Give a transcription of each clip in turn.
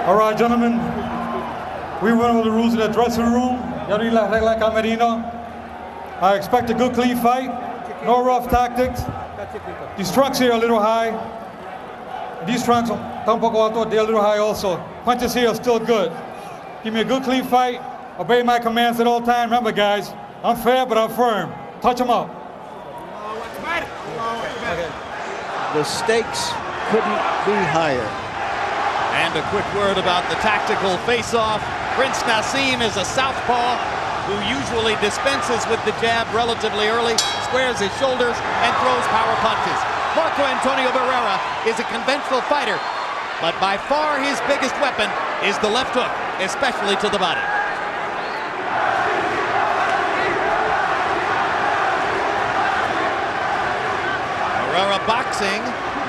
All right, gentlemen, we went over the rules of the dressing room. Y'all need like Amerino. I expect a good, clean fight. No rough tactics. These trunks here are a little high. These trunks are un poco alto, they're a little high also. Punches here are still good. Give me a good, clean fight. Obey my commands at all times. Remember, guys, I'm fair, but I'm firm. Touch them up. The stakes couldn't be higher. And a quick word about the tactical face-off. Prince НАСИМ is a southpaw who usually dispenses with the jab relatively early, squares his shoulders, and throws power punches. Marco Антонио is a conventional fighter, but by far his biggest weapon is the left hook, especially to the body. Boxing,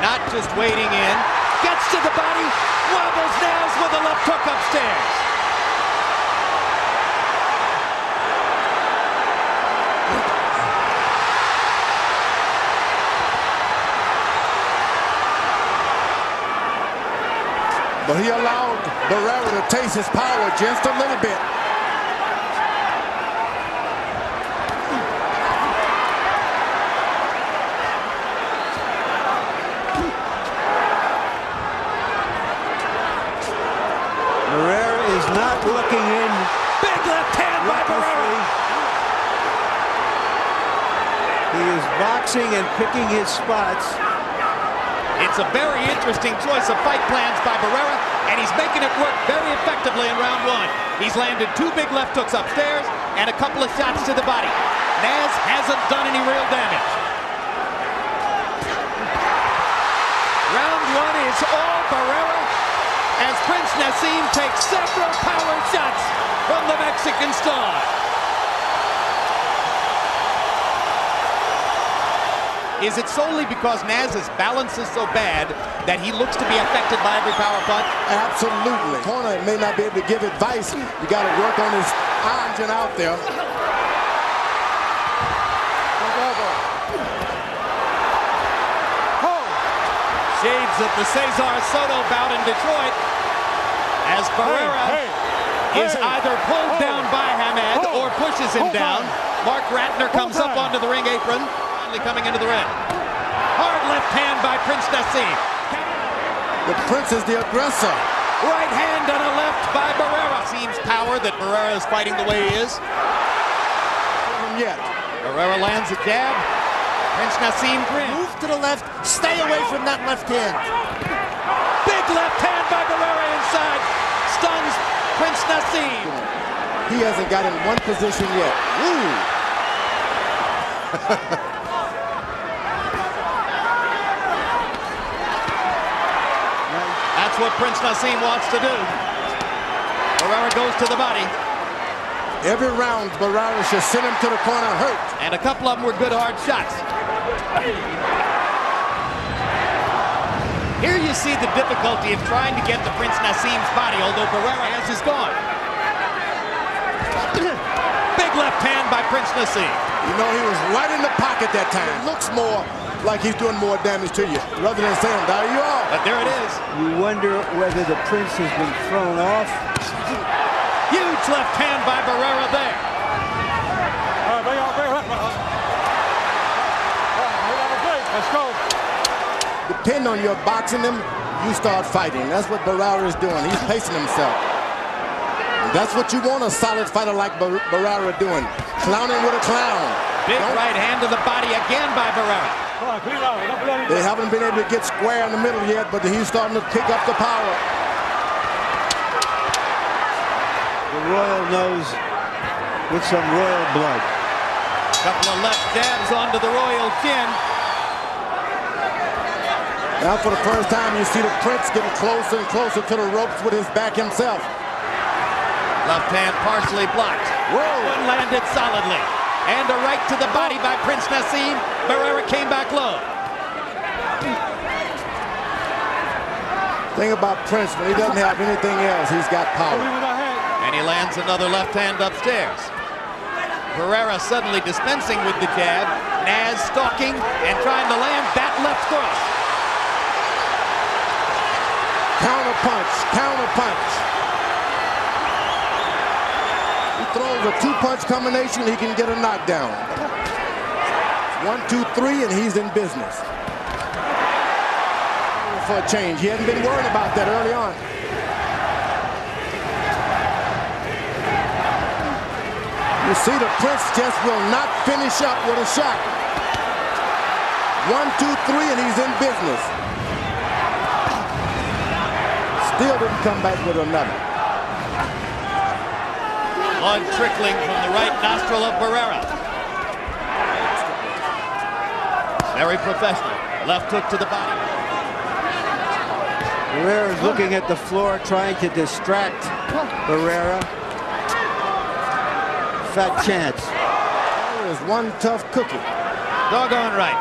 not just wading in, gets to the body, wobbles nails with a left hook upstairs. But he allowed Barrera to taste his power just a little bit. Not looking in. Big left hand by Barrera. He is boxing and picking his spots. It's a very interesting choice of fight plans by Barrera, and he's making it work very effectively in round one. He's landed 2 big left hooks upstairs and a couple of shots to the body. Naz hasn't done any real damage. Round one is all Barrera, as Prince НАСИМ takes several power shots from the Mexican star. Is it solely because Naz's balance is so bad that he looks to be affected by every power punch? Absolutely. Corner may not be able to give advice. You got to work on his engine out there. Shades of the Cesar Soto bout in Detroit, as Barrera is either pulled down by ХАМЕД or pushes him down. Mark Ratner comes up onto the ring apron, finally coming into the ring. Hard left hand by Prince НАСИМ. The Prince is the aggressor. Right hand and a left by Barrera. Seems power that Barrera is fighting the way he is. Yet. Barrera lands a jab. Prince НАСИМ grins. Move to the left, stay away from that left hand. Big left hand by Barrera inside. Stuns Prince НАСИМ. He hasn't got in one position yet. Ooh. That's what Prince НАСИМ wants to do. Barrera goes to the body. Every round, Barrera should send him to the corner hurt. And a couple of them were good hard shots. Here you see the difficulty of trying to get to Prince НАСИM's body, although Barrera is gone. Big left hand by Prince НАСИM. You know, he was right in the pocket that time. It looks more like he's doing more damage to you, rather than saying, there you are. But there it is. You wonder whether the Prince has been thrown off. Huge left hand by Barrera there. Let's go. Depend on your boxing him, you start fighting. That's what Barrera is doing. He's pacing himself. And that's what you want a solid fighter like Barrera doing. Clowning with a clown. Big right hand to the body again by Barrera. They haven't been able to get square in the middle yet, but he's starting to pick up the power. The Royal knows with some royal blood. Couple of left jabs onto the Royal chin. Now for the first time you see the Prince getting closer and closer to the ropes with his back himself. Left hand partially blocked. Whoa! One landed solidly. And a right to the body by Prince НАСИМ. Barrera came back low. Thing about Prince, when he doesn't have anything else, he's got power. And he lands another left hand upstairs. Barrera suddenly dispensing with the jab. Naz stalking and trying to land that left cross. Counter punch, counter punch. He throws a two-punch combination, he can get a knockdown. 1, 2, 3, and he's in business. For a change, he hadn't been worried about that early on. You see, the Prince just will not finish up with a shot. 1, 2, 3, and he's in business. Still didn't come back with another. Blood trickling from the right nostril of Barrera. Very professional. Left hook to the body. Barrera is looking at the floor, trying to distract Barrera. Fat chance. There is one tough cookie. Doggone right.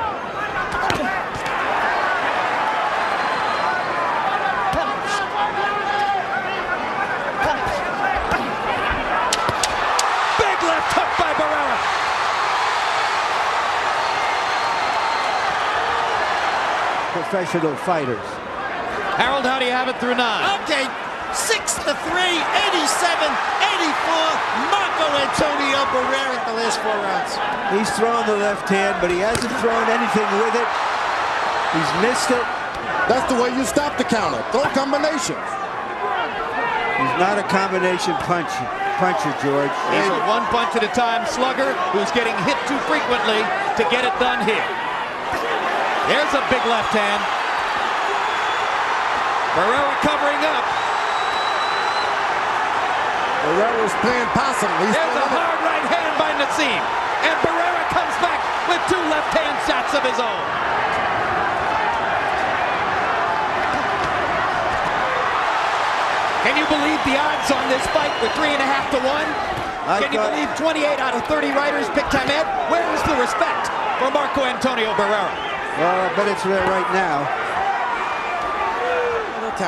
Big left hook by Barrera. Professional fighters. Harold, how do you have it through 9? Okay, 6-3, 87, 84. Marco Антонио Barrera at the last 4 rounds. He's thrown the left hand, but he hasn't thrown anything with it. He's missed it. That's the way you stop the counter. Throw combinations. He's not a combination puncher, George. He's a one punch at a time slugger who's getting hit too frequently to get it done here. There's a big left hand. Barrera covering up. Barrera's playing possum. There's a hard right hand by NASIM. And Barrera comes back with 2 left hand shots of his own. Can you believe the odds on this fight were 3.5 to 1? Can you believe 28 out of 30 writers picked ХАМЕД? Where is the respect for Marco Антонио Barrera? Well, I bet it's there right now. The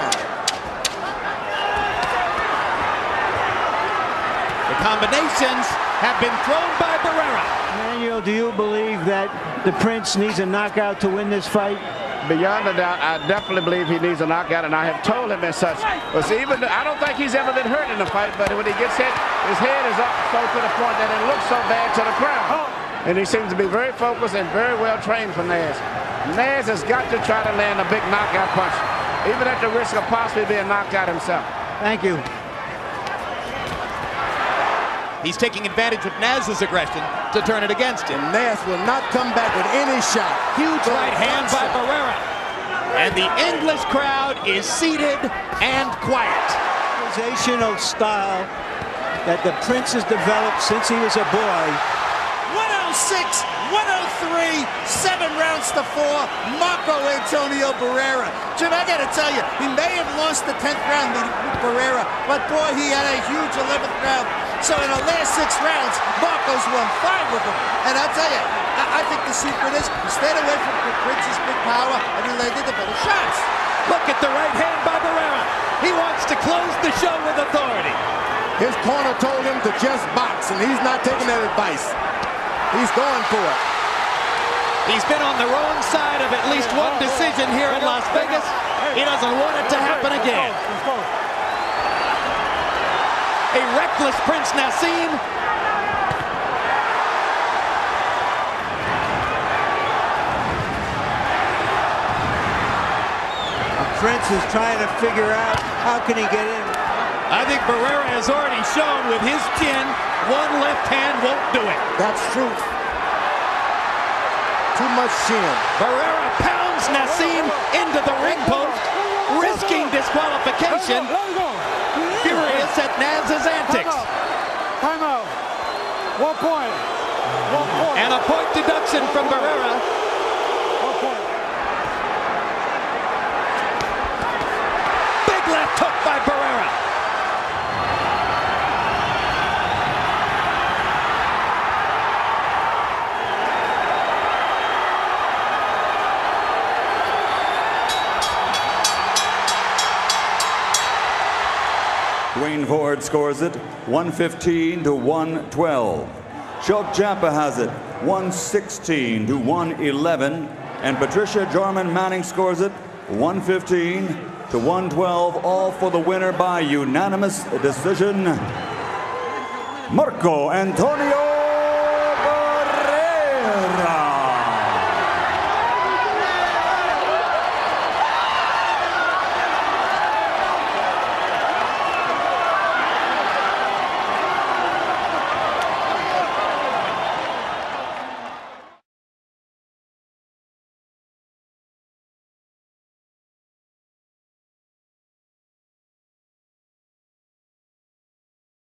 combinations have been thrown by Barrera. Emanuel, do you believe that the Prince needs a knockout to win this fight? Beyond a doubt, I definitely believe he needs a knockout, and I have told him as such. But see, I don't think he's ever been hurt in a fight, but when he gets hit, his head is up so to the point that it looks so bad to the crowd. And he seems to be very focused and very well trained for Naz. Naz has got to try to land a big knockout punch, even at the risk of possibly being knocked out himself. Thank you. He's taking advantage of Naz's aggression to turn it against him. Naz will not come back with any shot. Huge right hand by Barrera. And the English crowd is seated and quiet. Organizational style that the Prince has developed since he was a boy. 106, 103, 7 rounds to 4. Marco Antoniio Barrera. Jim, I gotta tell you, he may have lost the 10th round with Barrera, but boy, he had a huge 11th round. So in the last 6 rounds, Marco's won 5 with him. And I'll tell you, I think the secret is he stayed away from the Prince's big power and he landed the better shots. Look at the right hand by Barrera. He wants to close the show with authority. His corner told him to just box, and he's not taking that advice. He's going for it. He's been on the wrong side of at least one decision here in Las Vegas. He doesn't want it to happen again. A reckless Prince НАСИМ. Prince is trying to figure out how can he get in. I think Barrera has already shown with his chin, one left hand won't do it. That's true. Too much chin. Barrera pounds НАСИМ into the ring post, risking disqualification. Furious at Naz's antics. Time out. 1 point. 1 point. And a point deduction from Barrera. 1 point. Big left hook by Barrera. Dwayne Ford scores it 115 to 112. Choke Champa has it 116 to 111. And Patricia Jorman Manning scores it 115 to 112, all for the winner by unanimous decision, Marco Антонио Barrera.